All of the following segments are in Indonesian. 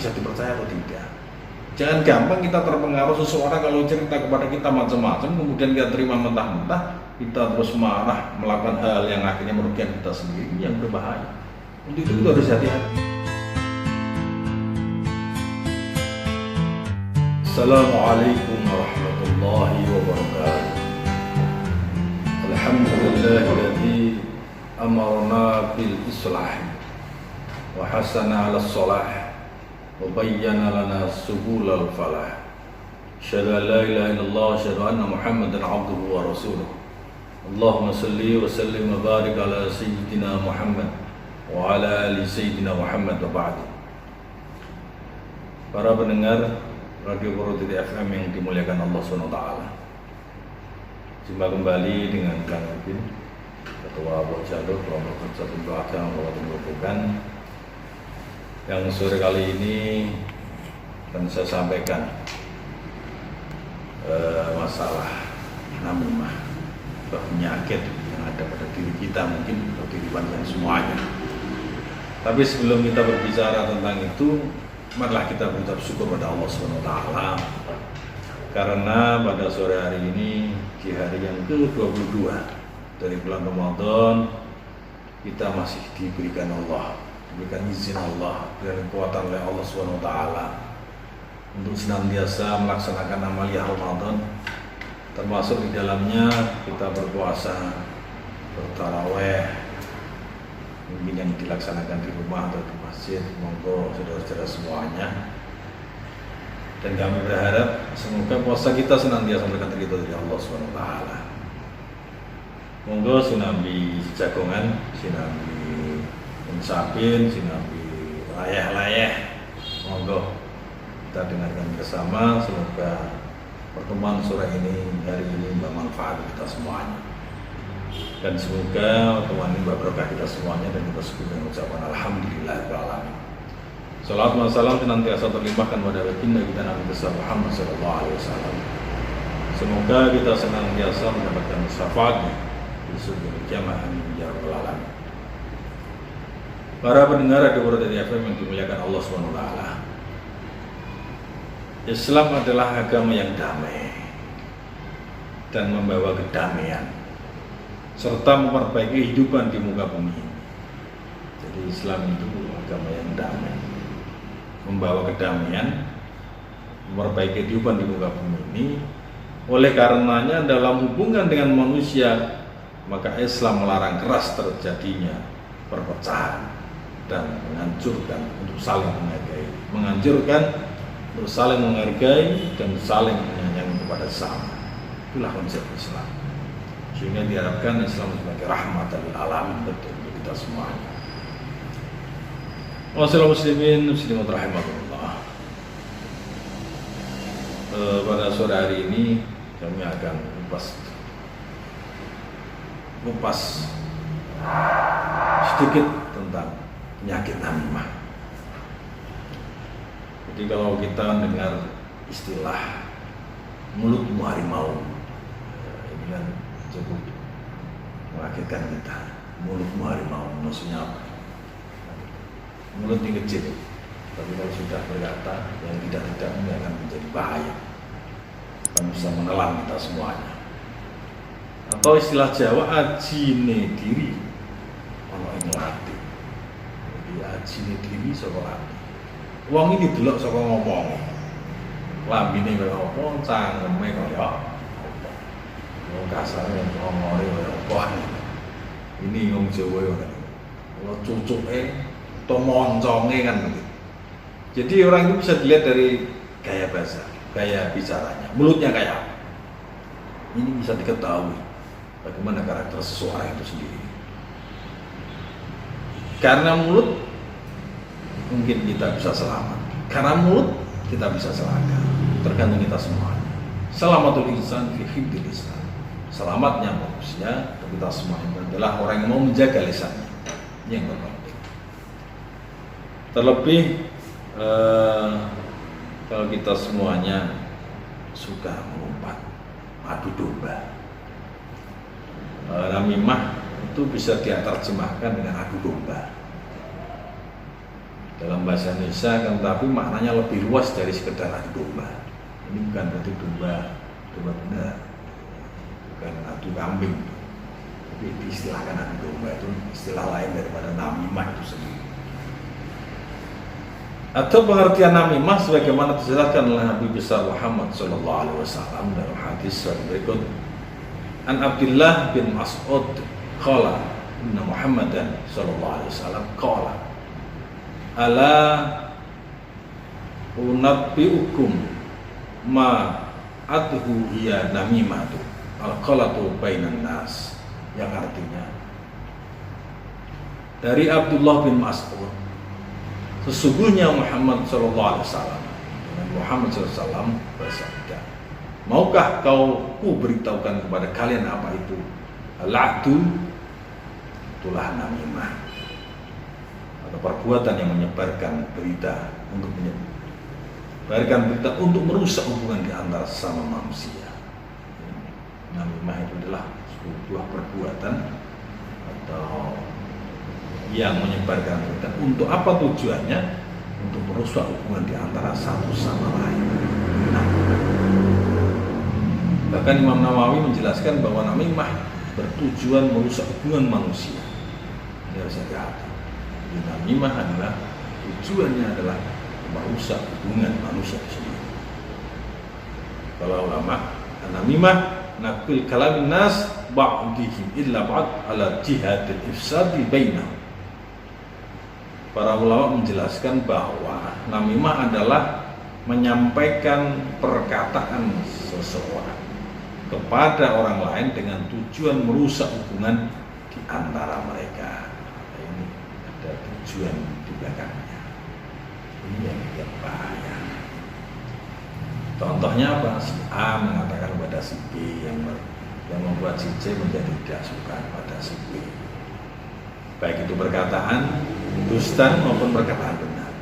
bisa dipercaya atau tidak. Jangan gampang kita terpengaruh seseorang kalau cerita kepada kita macam-macam, kemudian kita terima mentah-mentah, kita terus marah, melakukan hal yang akhirnya merugikan kita sendiri, yang berbahaya. Untuk itu kita harus hati-hati. Assalamualaikum warahmatullahi wabarakatuh. Alhamdulillahilladzi amarna bil islah wa hasana 'ala shalah wa bayyana lana subulal falah. Asyhadu an la ilaha illallah wa asyhadu anna Muhammadan 'abduhu wa rasuluh. Allahumma shalli wa sallim wa barik ala sayyidina Muhammad wa ala ali sayyidina Muhammad wa ba'du. Para pendengar Radio Purwodadi FM yang dimuliakan Allah SWT, jumpa kembali dengan Kang Ubin, Ketua Pok Jalur Kelompok Kerja Tentu Agama Kabupaten Grobogan, yang sore kali ini akan saya sampaikan masalah namimah, penyakit yang ada pada diri kita, mungkin atau diri panjenengan semuanya. Tapi sebelum kita berbicara tentang itu, marilah kita berucap syukur pada Allah SWT, karena pada sore hari ini di hari yang ke-22 dari bulan Ramadan, kita masih diberikan izin Allah, diberikan kekuatan oleh Allah SWT untuk senantiasa melaksanakan amalia Ramadan, termasuk di dalamnya kita berpuasa, bertaraweh, mungkin yang dilaksanakan di rumah atau di masjid. Monggo saudara-saudara semuanya, dan kami berharap semoga puasa kita senantiasa mendekat ridho dari Allah SWT. Monggo sinambi jagongan, sinambi mensapin, sinambi layah-layah, monggo kita dengarkan bersama. Semoga pertemuan sore ini, hari ini bermanfaat kita semuanya, dan semoga pertemuan ini berkah kita semuanya, dan kita syukur dengan ucapan alhamdulillahirrahmanirrahim. Salawat wa salam senantiasa terlimpahkan pada baginda kita Nabi besar Muhammad SAW. Semoga kita senantiasa mendapatkan syafaatnya di surga kiamat, amin ya rabbal alamin. Para pendengar Radio Purwodadi FM yang dimuliakan Allah SWT, Islam adalah agama yang damai dan membawa kedamaian serta memperbaiki kehidupan di muka bumi ini. Jadi Islam itu agama yang damai, membawa kedamaian, memperbaiki kehidupan di muka bumi ini. Oleh karenanya dalam hubungan dengan manusia, maka Islam melarang keras terjadinya perpecahan dan menganjurkan untuk saling menghargai, untuk saling menghargai dan saling menyayangi kepada sesama. Itulah konsep Islam. Sehingga diharapkan Islam sebagai rahmatan lil alamin untuk kita semuanya. Wassalamualaikum muslimin muslimat rahimakumullah. Pada sore hari ini kami akan kupas sedikit tentang penyakit namimah. Jadi kalau kita mendengar istilah mulutmu harimau, ini kan cukup mengagetkan kita. Mulutmu harimau, maksudnya apa? Mulut ini kecil, tapi kalau sudah berkata yang tidak ini akan menjadi bahaya, akan bisa menelan kita semuanya. Atau istilah Jawa, ajine diri ono ing ati. Jadi ajine diri saka ati. Wong ini delok saka ngomonge. Lambine kaya apa, cangkeme kaya apa. Wong kasare ngomore kaya apa. Ini wong Jawa ya kan. Kalau cucuke to monconge kan begitu. Jadi orang itu bisa dilihat dari gaya bahasa, gaya bicaranya, mulutnya kayak apa. Ini bisa diketahui bagaimana karakter seseorang itu sendiri. Karena mulut mungkin kita bisa selamat, karena mulut kita bisa celaka. Tergantung kita semuanya. Selamatul insan fi hifdzil lisan. Selamatnya manusia, kita semua adalah orang yang mau menjaga lisannya. Ini yang terpenting. Terlebih kalau kita semuanya suka mengumpat, adu domba. Namimah itu bisa diterjemahkan dengan adu domba. dalam bahasa Indonesia, kan tapi maknanya lebih luas dari sekedar adu domba. Ini bukan berarti domba benar, bukan adu kambing, tapi diistilahkan adu domba itu istilah lain daripada namimah itu sendiri. Atau pengertian namimah sebagaimana dijelaskan oleh Nabi besar Muhammad sallallahu alaihi wasallam dalam hadis berikut. An Abdullah bin Mas'ud qala inna Muhammadan sallallahu alaihi wasallam qala ala unabbiukum ma adhu hiya namimatu al-qalatu bainan nas, yang artinya dari Abdullah bin Mas'ud, sesungguhnya Muhammad sallallahu alaihi wasallam, Muhammad sallallahu alaihi wasallam bersabda, maukah kau ku beritahukan kepada kalian apa itu al-'adu? Itulah namimah, atau perbuatan yang menyebarkan berita untuk merusak hubungan di antara sesama manusia. Namimah itu adalah sebuah perbuatan atau yang menyebarkan berita. Untuk apa tujuannya? Untuk merusak hubungan di antara satu sama lain. Bahkan Imam Nawawi menjelaskan bahwa namimah bertujuan merusak hubungan manusia. Ini harus hati-hati. Namimah adalah tujuannya adalah merusak hubungan manusia sendiri. Kalau ulama, namimah nakul kalamin nas ba'dihim illa ba'd ala jihadil ifsadi bainahum. Para ulama menjelaskan bahwa namimah adalah menyampaikan perkataan seseorang kepada orang lain dengan tujuan merusak hubungan di antara mereka. Ini ada tujuan di belakangnya. Ini yang bahaya. Contohnya apa? Si A mengatakan kepada si B yang membuat si C menjadi tidak suka pada si B. Baik itu perkataan dusta maupun perkataan benar.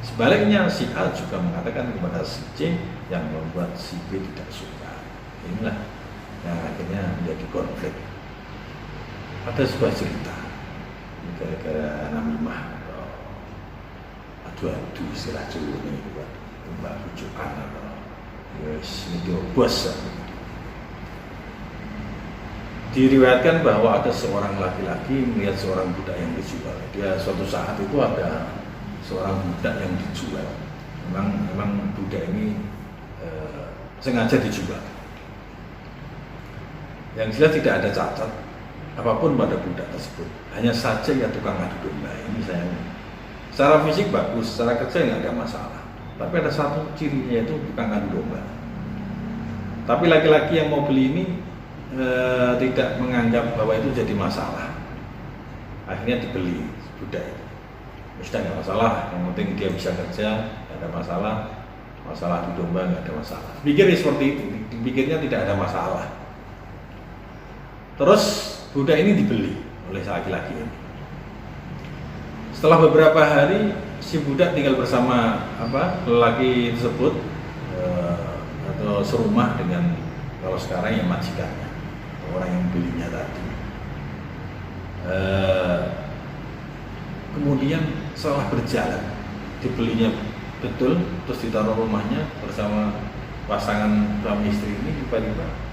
Sebaliknya si A juga mengatakan kepada si C yang membuat si B tidak suka. Inilah yang akhirnya menjadi konflik. Ada sebuah cerita gara-gara namimah atau adu-adu istilah Jawa ini buat mbak bujukan atau video bos. Diriwayatkan bahwa ada seorang laki-laki melihat seorang budak yang dijual. Dia suatu saat itu ada seorang budak yang dijual. Memang budak ini sengaja dijual. Yang jelas tidak ada cacat apapun pada budak tersebut. Hanya saja ya tukang adu domba. Ini sayangnya. Secara fisik bagus, secara kerja nggak ada masalah. Tapi ada satu cirinya, yaitu tukang adu domba. Tapi laki-laki yang mau beli ini tidak menganggap bahwa itu jadi masalah. Akhirnya dibeli budak itu. Sudah nggak masalah, yang penting dia bisa kerja, nggak ada masalah. Masalah adu domba nggak ada masalah. Pikirnya seperti itu, pikirnya tidak ada masalah. Terus budak ini dibeli oleh laki-laki ini. Setelah beberapa hari si budak tinggal bersama lelaki tersebut atau serumah dengan, kalau sekarang yang majikannya, orang yang belinya tadi. Kemudian setelah berjalan, dibelinya betul, terus ditaruh rumahnya bersama pasangan suami istri ini, tiba-tiba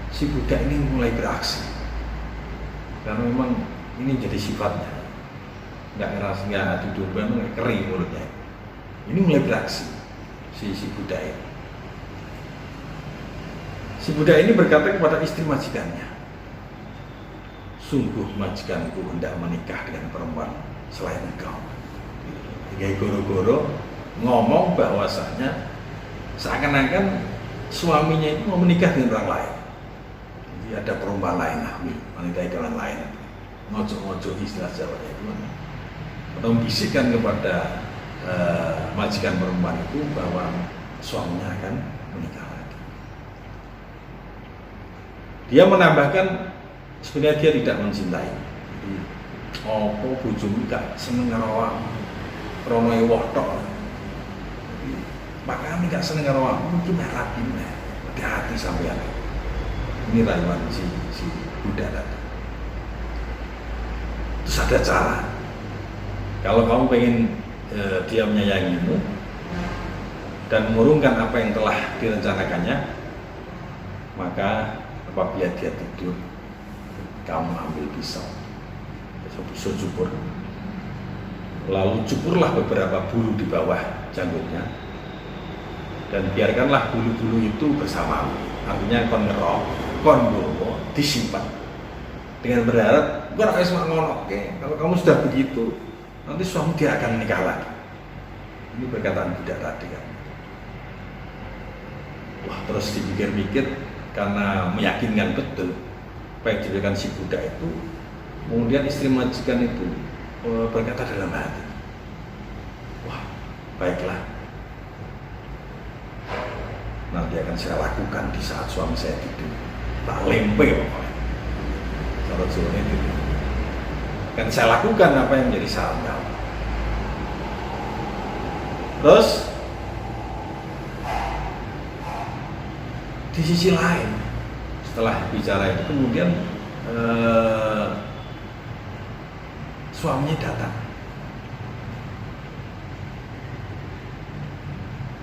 si budak ini mulai beraksi. Karena memang ini jadi sifatnya, nggak adu domba, kering mulutnya. Ini mulai beraksi si budak ini. Si budak ini berkata kepada istri majikannya, sungguh majikanku hendak menikah dengan perempuan selain engkau. Hingga goro-goro ngomong bahwasanya seakan-akan suaminya itu mau menikah dengan orang lain. Jadi ada perempuan lain, wanita idaman lain. Ngojo-ngojo istilah Jawanya itu, atau membisikkan kepada majikan perempuan itu bahwa suaminya akan menikah lagi. Dia menambahkan sebenarnya dia tidak mencintai. Jadi, apa bojomu gak seneng karo awakmu, krana ewah tok. Makanya gak seneng karo awakmu, mungkin rapi meneh. Hati-hati sampean. Ini rayuan si budak tadi. Terus ada cara. Kalau kamu pengen dia menyayangimu dan mengurungkan apa yang telah direncanakannya, maka apabila dia tidur, kamu ambil pisau cukur, lalu cukurlah beberapa bulu di bawah janggutnya dan biarkanlah bulu-bulu itu bersamamu. Artinya kon ngerok, kon gowo, disimpan dengan berharap bukan ngono. Oke, kalau kamu sudah begitu, nanti suami dia akan menikah lagi. Ini perkataan budak tadi kan. Wah, terus dipikir-pikir karena meyakinkan betul apa yang diberikan si budak itu. Kemudian istri majikan itu berkata dalam hati, wah, baiklah, nanti akan saya lakukan di saat suami saya tidur. Tak lempe pokoknya. Kalau Jawa itu akan saya lakukan apa yang menjadi saran kamu. Terus di sisi lain, setelah bicara itu kemudian suaminya datang.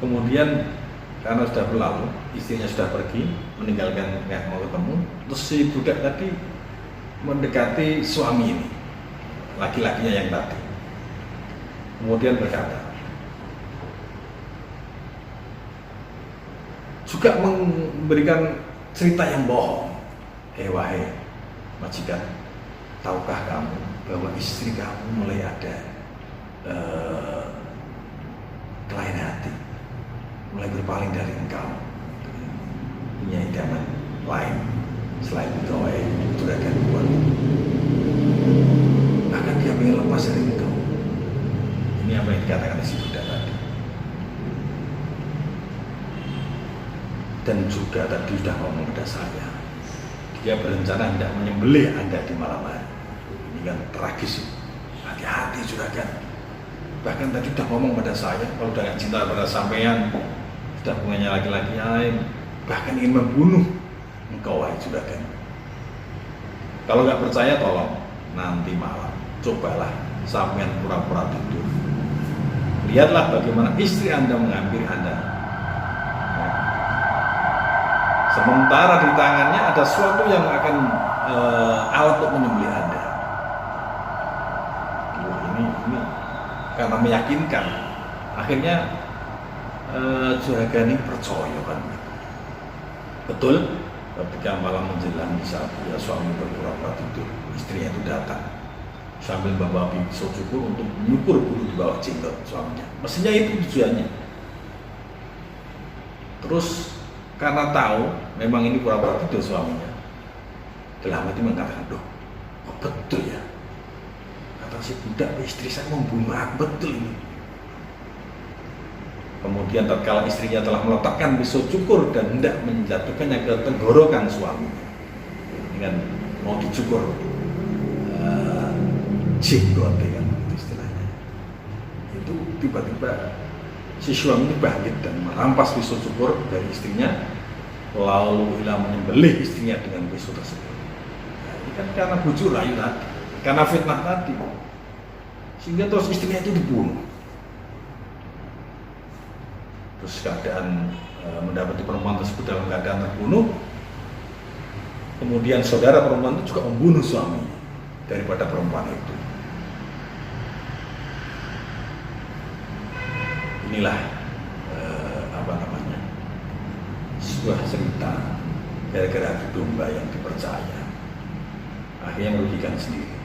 Kemudian karena sudah berlalu, istrinya sudah pergi, meninggalkan nggak mau ketemu. Terus si budak tadi mendekati suami ini, laki-lakinya yang tadi. Kemudian berkata, juga memberikan cerita yang bohong. Wahai majikan, tahukah kamu bahwa istri kamu mulai ada kelain hati, mulai berpaling dari engkau, punya idaman lain selain gawe juragan buat, bahkan dia ingin lepas dari engkau. Ini apa yang dikatakan si budak tadi. Dan juga tadi sudah ngomong pada saya, dia berencana hendak menyembelih Anda di malam hari. Ini kan tragis. Hati-hati juragan. Bahkan tadi sudah ngomong pada saya, kalau udah gak cinta pada sampean, sudah punya laki-laki lain, bahkan ingin membunuh engkau juragan. Kalau nggak percaya, tolong nanti malam cobalah sampean pura-pura tidur. Lihatlah bagaimana istri Anda menghampiri Anda. Sementara di tangannya ada sesuatu yang akan alat untuk menyembelih Anda. Ini karena meyakinkan, akhirnya juragan ini percaya kan. Betul, ketika malam menjelang di saat suami berpura-pura tidur, istrinya itu datang sambil bawa pisau cukur untuk menyukur bulu di bawah jenggot suaminya. Mestinya itu tujuannya. Terus karena tahu memang ini pura-pura tidur suaminya, dalam hati mengatakan, "Duh, kok betul ya? Kata si budak, istri saya membunuh aku, betul ini." Kemudian tatkala istrinya telah meletakkan pisau cukur dan hendak menjatuhkannya ke tenggorokan suaminya, dengan mau dicukur jenggot kan istilahnya, itu tiba-tiba si suami ini bangkit dan merampas pisau cukur dari istrinya, lalu menyembelih istrinya dengan pisau tersebut. Nah, ini kan karena bujuk rayu tadi, karena fitnah tadi, sehingga terus istrinya itu dibunuh. Terus keadaan mendapati perempuan tersebut dalam keadaan terbunuh, kemudian saudara perempuan itu juga membunuh suami daripada perempuan itu. Inilah sebuah cerita gara-gara adu domba yang dipercaya, akhirnya merugikan sendiri.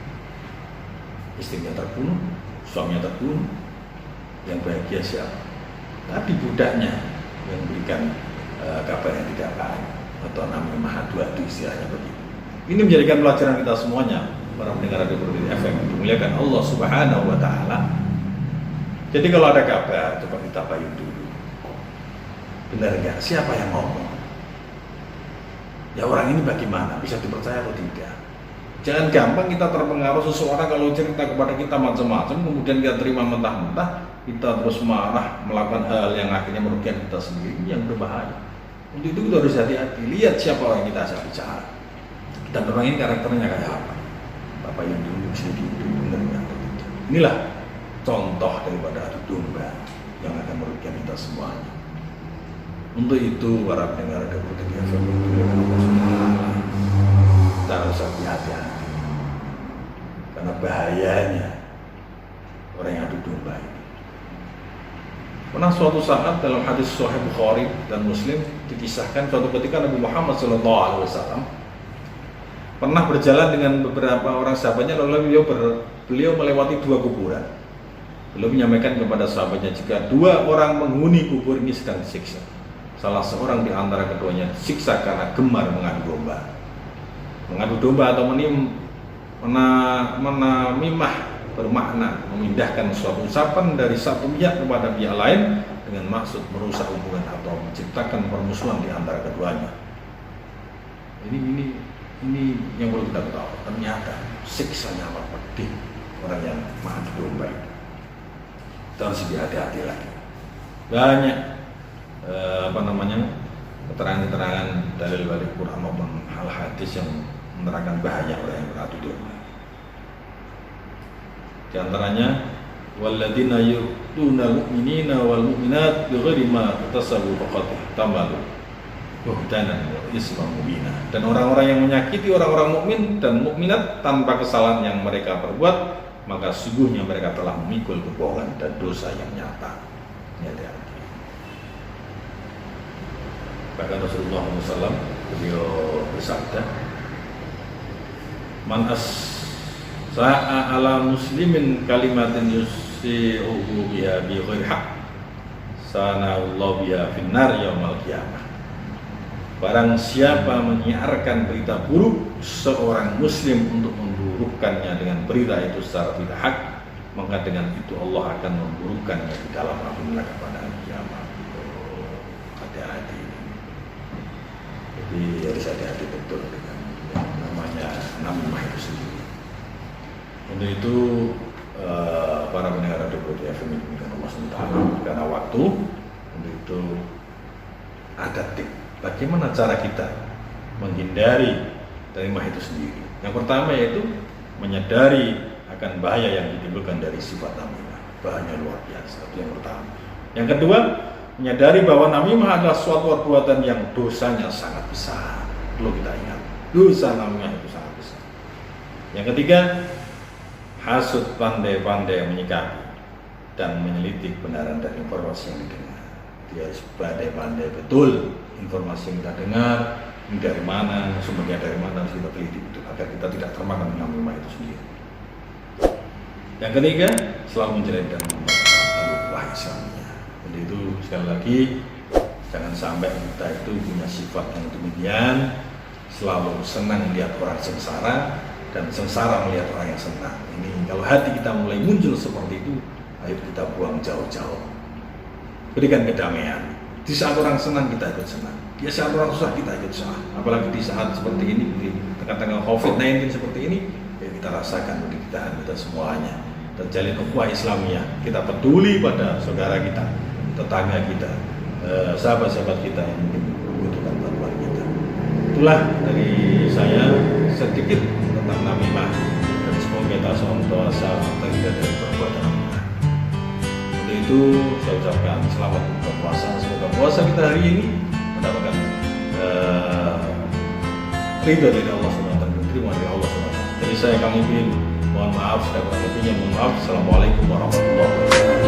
Istrinya terbunuh, suaminya terbunuh, yang bahagia siapa? Tadi budaknya yang memberikan kabar yang tidak baik, atau namanya mahadu istilahnya begitu. Ini menjadikan pelajaran kita semuanya, para pendengar Radio Berdiri FM, dimuliakan Allah Subhanahu wa Ta'ala. Jadi kalau ada kabar, coba kita bayun dulu. Benar nggak? Siapa yang ngomong? Ya orang ini bagaimana? Bisa dipercaya atau tidak? Jangan gampang kita terpengaruh seseorang kalau cerita kepada kita macam-macam, kemudian kita terima mentah-mentah, kita terus marah, melakukan hal yang akhirnya merugikan kita sendiri, yang berbahaya. Untuk itu kita harus hati-hati, lihat siapa orang yang kita ajak bicara. Dan orang ini karakternya kayak apa? Bapak yang dulu sedikit itu benar nggak? Inilah contoh daripada adu domba yang akan merugikan kita semuanya. Untuk itu para pendengar Deputi FM kita harus hati-hati karena bahayanya orang yang adu domba ini. Pernah suatu saat dalam hadis Sahih Bukhari dan Muslim dikisahkan suatu ketika Nabi Muhammad SAW pernah berjalan dengan beberapa orang sahabatnya, lalu beliau melewati 2 kuburan. Beliau menyampaikan kepada sahabatnya, jika 2 orang menghuni kubur ini sedang disiksa, salah seorang di antara keduanya disiksa karena gemar mengadu domba. Mengadu domba atau menamimah bermakna memindahkan suatu ucapan dari satu pihak kepada pihak lain dengan maksud merusak hubungan atau menciptakan permusuhan di antara keduanya. Ini yang perlu kita tahu. Ternyata siksanya amat pedih orang yang mengadu domba itu. Kita harus lebih hati-hati lagi. Banyak keterangan-keterangan dalil Quran maupun hal hadis yang menerangkan bahaya orang yang beradu domba. Di antaranya walladzina yu'tunal mu'minina wal mu'minat bighairi ma iktasabu faqad ihtamalu buhtanan wa isman mubina. Dan orang-orang yang menyakiti orang-orang mukmin dan mukminat tanpa kesalahan yang mereka perbuat, maka sungguhnya mereka telah memikul kebohongan dan dosa yang nyata. Hati-hati. Bahkan Rasulullah SAW beliau bersabda, man sa'a ala muslimin kalimatin yusi'uhu biha bi ghairi haq sana'allahu biha finnar yaumal qiyamah. Barang siapa menyiarkan berita buruk seorang muslim untuk memburukkannya dengan berita itu secara tidak hak, maka dengan itu Allah akan memburukkannya di dalam api neraka pada hari kiamat. Hati-hati. Jadi harus hati-hati betul dengan yang namanya namimah itu sendiri. Untuk itu para pendengar Deputi FM dengan Allah SWT karena waktu, untuk itu ada tip bagaimana cara kita menghindari dari namimah itu sendiri. Yang pertama yaitu menyadari akan bahaya yang ditimbulkan dari sifat namimah. Bahaya luar biasa, itu yang pertama. Yang kedua, menyadari bahwa namimah adalah suatu perbuatan yang dosanya sangat besar. Perlu kita ingat, dosa namimah itu sangat besar. Yang ketiga, hasud pandai-pandai menyikapi dan menyelidik kebenaran dari informasi yang didengar. Dia harus pandai-pandai betul informasi yang kita dengar, ini dari mana, sumbernya dari mana, harus kita teliti betul agar kita tidak termakan namimah itu sendiri. Yang ketiga, selalu menjalin dan memperbaiki Islamnya. Jadi itu sekali lagi, jangan sampai kita itu punya sifat yang demikian, selalu senang melihat orang sengsara dan sengsara melihat orang yang senang. Ini kalau hati kita mulai muncul seperti itu, ayo kita buang jauh-jauh. Berikan kedamaian. Di saat orang senang kita ikut senang. Di saat orang susah kita ikut susah. Apalagi di saat seperti ini, di tengah-tengah COVID-19 seperti ini, ya kita rasakan penderitaan kita semuanya. Terjalin ukhuwah Islamiyah. Kita peduli pada saudara kita, tetangga kita, sahabat-sahabat kita yang membutuhkan bantuan kita. Itulah dari saya sedikit tentang namimah, dan semoga kita senantiasa terhindar dari perbuatan namimah. Untuk itu saya ucapkan selamat buka puasa. Semoga puasa kita hari ini mendapatkan ridha dari Allah SWT, diterima dari Allah SWT. Jadi saya kami mohon maaf, sudah kurang lebihnya mohon maaf. Assalamualaikum warahmatullahi wabarakatuh.